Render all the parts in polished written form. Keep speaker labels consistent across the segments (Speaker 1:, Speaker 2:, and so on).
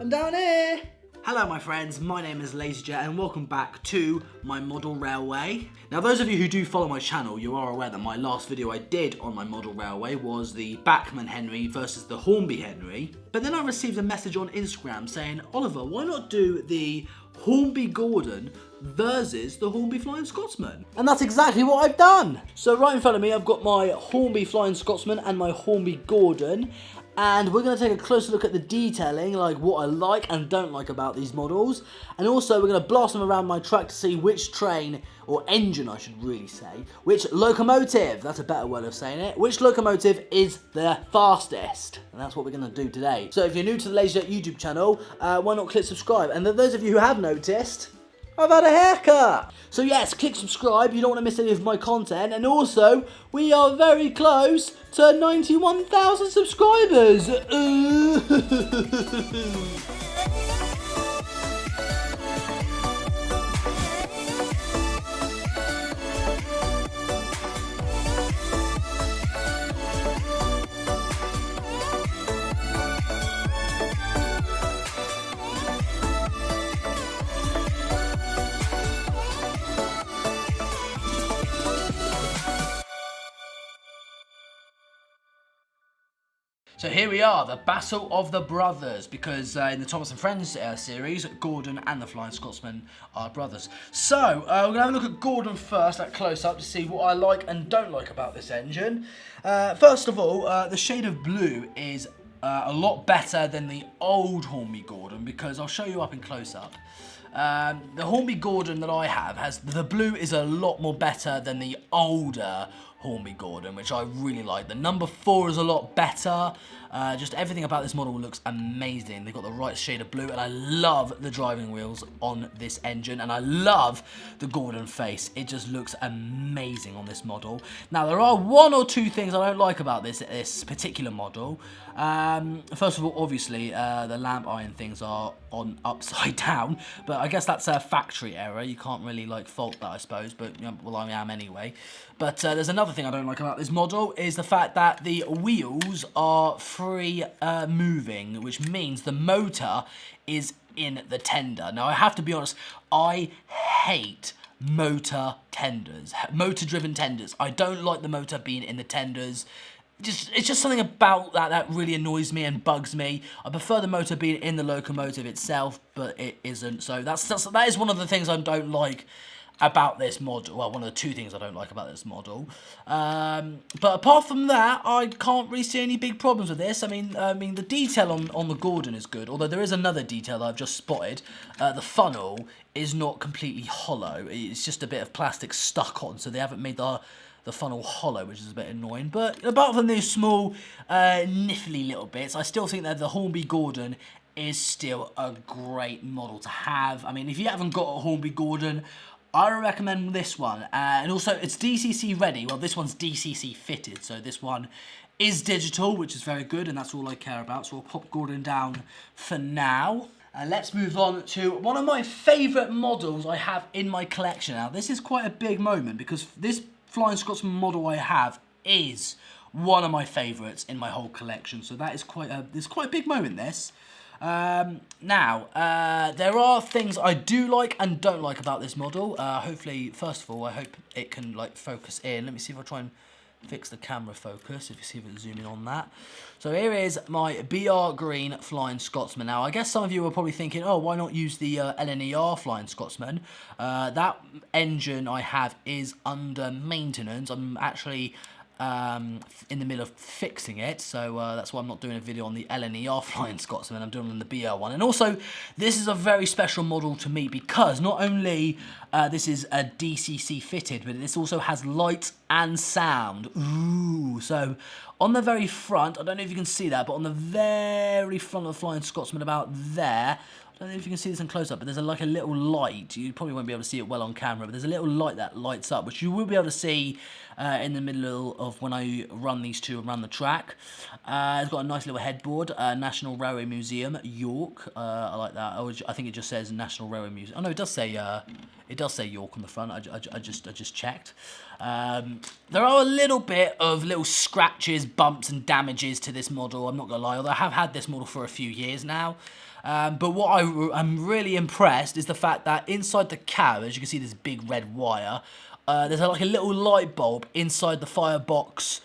Speaker 1: I'm down here.
Speaker 2: Hello my friends, my name is LaZeR and welcome back to my model railway. Now those of you who do follow my channel, you are aware that my last video I did on my model railway was the Bachmann Henry versus the Hornby Henry. But then I received a message on Instagram saying, Oliver, why not do the Hornby Gordon versus the Hornby Flying Scotsman? And that's exactly what I've done. So right in front of me I've got my Hornby Flying Scotsman and my Hornby Gordon. And we're going to take a closer look at the detailing, like what I like and don't like about these models. And also we're going to blast them around my track to see which train, or engine I should really say, which locomotive, that's a better word of saying it, which locomotive is the fastest. And that's what we're going to do today. So if you're new to the LaZeR YouTube channel, why not click subscribe? And for those of you who have noticed, I've had a haircut. So yes, click subscribe, you don't want to miss any of my content. And also, we are very close to 91,000 subscribers. So here we are, the Battle of the Brothers, because in the Thomas and Friends series, Gordon and the Flying Scotsman are brothers. So, we're going to have a look at Gordon first, at close-up, to see what I like and don't like about this engine. First of all, the shade of blue is a lot better than the old Hornby Gordon, because I'll show you up in close-up. The Hornby Gordon that I have has, the blue is a lot more better than the older Hornby Gordon, which I really like. The number 4 is a lot better. Just everything about this model looks amazing. They've got the right shade of blue, and I love the driving wheels on this engine, and I love the Gordon face. It just looks amazing on this model. Now, there are one or two things I don't like about this particular model. First of all, obviously, the lamp iron things are on upside down, but I guess that's a factory error. You can't really like fault that, I suppose, but you know, well, I am anyway. But there's another thing I don't like about this model is the fact that the wheels are free moving, which means the motor is in the tender. Now, I have to be honest, I hate motor-driven tenders. I don't like the motor being in the tenders. It's just something about that really annoys me and bugs me. I prefer the motor being in the locomotive itself, but it isn't. So that is one of the things I don't like about this model. Well, one of the two things I don't like about this model. But apart from that, I can't really see any big problems with this. I mean, the detail on the Gordon is good, although there is another detail that I've just spotted. The funnel is not completely hollow. It's just a bit of plastic stuck on, so they haven't made the funnel hollow, which is a bit annoying. But apart from these small, niffly little bits, I still think that the Hornby Gordon is still a great model to have. I mean, if you haven't got a Hornby Gordon, I recommend this one. And also, it's DCC ready. Well, this one's DCC fitted, so this one is digital, which is very good, and that's all I care about. So I'll pop Gordon down for now. And let's move on to one of my favourite models I have in my collection. Now, this is quite a big moment, because this Flying Scotsman model I have is one of my favourites in my whole collection. So that is quite a big moment, this. Now, there are things I do like and don't like about this model. Hopefully, first of all, I hope it can like focus in. Let me see if I try and fix the camera focus, if you see if it's zooming on that. So here is my BR Green Flying Scotsman. Now, I guess some of you are probably thinking, oh, why not use the LNER Flying Scotsman? That engine I have is under maintenance. I'm actually in the middle of fixing it, so that's why I'm not doing a video on the LNER Flying Scotsman. I'm doing it on the BR one. And also, this is a very special model to me, because not only this is a DCC fitted, but this also has light and sound. Ooh, so on the very front, I don't know if you can see that, but on the very front of the Flying Scotsman, about there, I don't know if you can see this in close up, but there's like a little light. You probably won't be able to see it well on camera, but there's a little light that lights up, which you will be able to see in the middle of when I run these two around the track. It's got a nice little headboard, National Railway Museum, York. I like that. I think it just says National Railway Museum. Oh no, it does say York on the front. I just checked. There are a little bit of little scratches, bumps, and damages to this model. I'm not gonna lie, although I have had this model for a few years now. But what I'm really impressed is the fact that inside the cab, as you can see, this big red wire. There's like a little light bulb inside the firebox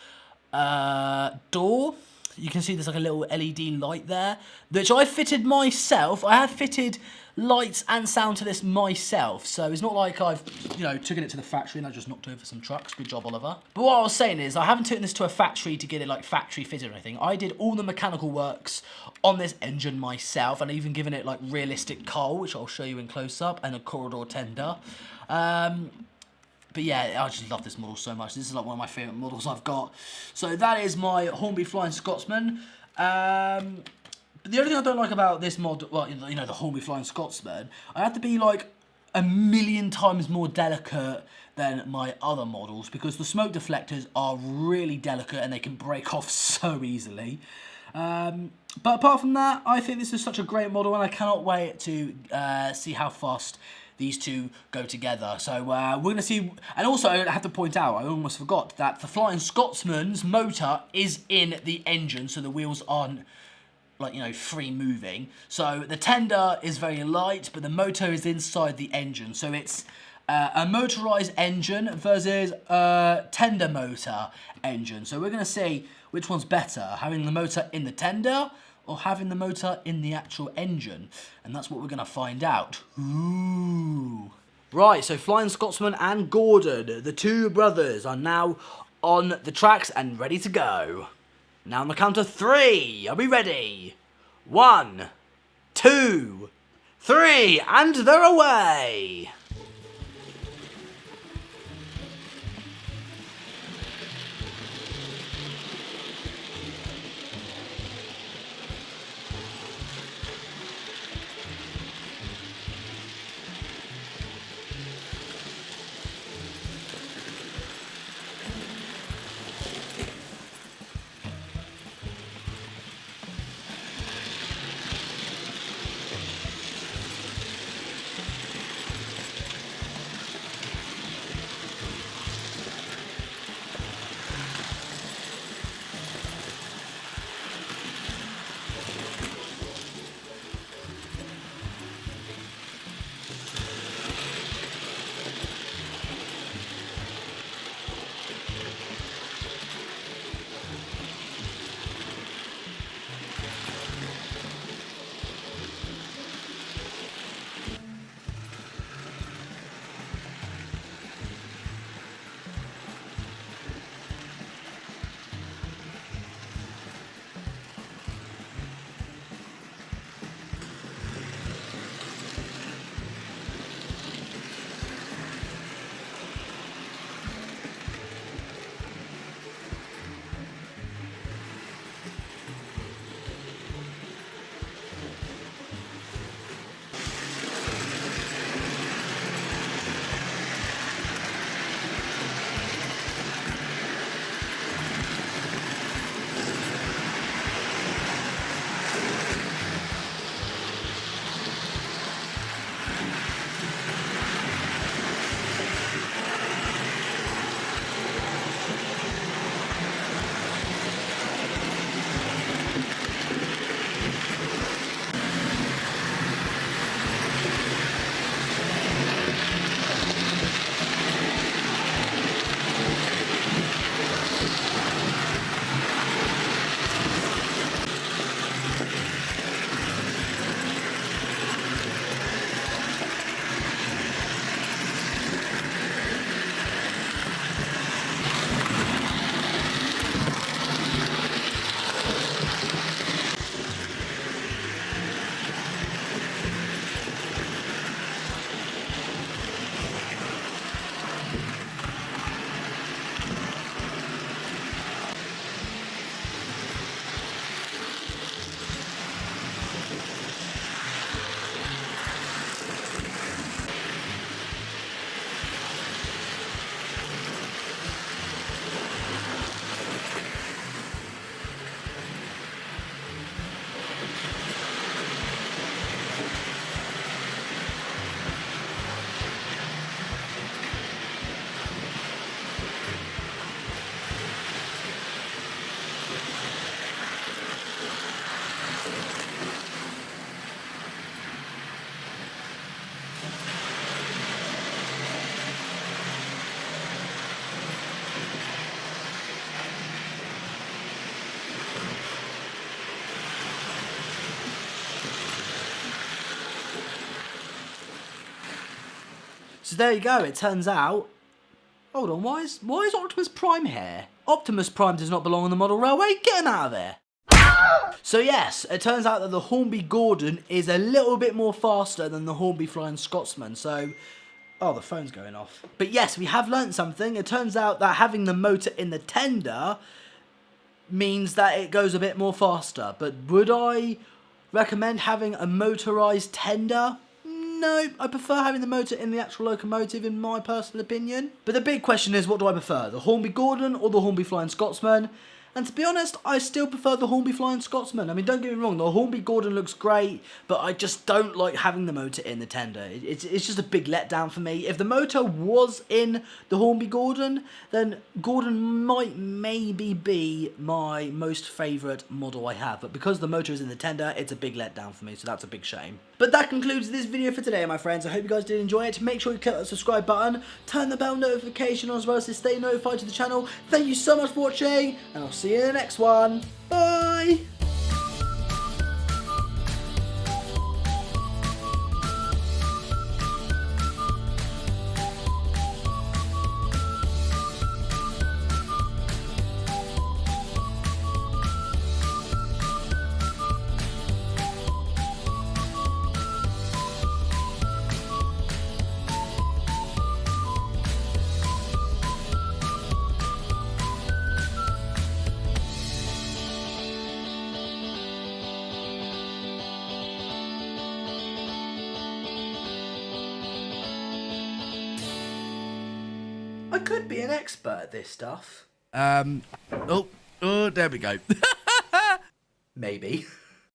Speaker 2: door. You can see there's like a little LED light there, which I fitted myself. I have fitted lights and sound to this myself, so it's not like I've, taken it to the factory and I just knocked over some trucks. Good job, Oliver. But what I was saying is, I haven't taken this to a factory to get it like factory fitted or anything. I did all the mechanical works on this engine myself, and even given it like realistic coal, which I'll show you in close up, and a corridor tender. But yeah, I just love this model so much. This is like one of my favourite models I've got. So that is my Hornby Flying Scotsman. But the only thing I don't like about this model, well, the Hornby Flying Scotsman, I have to be like a million times more delicate than my other models, because the smoke deflectors are really delicate and they can break off so easily. But apart from that, I think this is such a great model, and I cannot wait to see how fast these two go together. So we're going to see, and also I have to point out, I almost forgot, that the Flying Scotsman's motor is in the engine, so the wheels aren't like, free moving. So the tender is very light, but the motor is inside the engine. So it's a motorized engine versus a tender motor engine. So we're going to see which one's better, having the motor in the tender or having the motor in the actual engine. And that's what we're going to find out. Ooh. Right, so Flying Scotsman and Gordon, the two brothers, are now on the tracks and ready to go. Now on the count of 3, are we ready? 1, 2, 3, and they're away! So there you go. It turns out... Hold on, why is Optimus Prime here? Optimus Prime does not belong on the model railway. Get him out of there. So yes, it turns out that the Hornby Gordon is a little bit more faster than the Hornby Flying Scotsman. So... Oh, the phone's going off. But yes, we have learnt something. It turns out that having the motor in the tender means that it goes a bit more faster. But would I recommend having a motorised tender? No, I prefer having the motor in the actual locomotive in my personal opinion. But the big question is, what do I prefer? The Hornby Gordon or the Hornby Flying Scotsman? And to be honest, I still prefer the Hornby Flying Scotsman. I mean, don't get me wrong, the Hornby Gordon looks great, but I just don't like having the motor in the tender. It's just a big letdown for me. If the motor was in the Hornby Gordon, then Gordon might maybe be my most favourite model I have. But because the motor is in the tender, it's a big letdown for me, so that's a big shame. But that concludes this video for today, my friends. I hope you guys did enjoy it. Make sure you click that subscribe button, turn the bell notification on as well as to stay notified to the channel. Thank you so much for watching, and I'll see you in the next one. Bye! I could be an expert at this stuff.
Speaker 1: Oh, there we go.
Speaker 2: Maybe.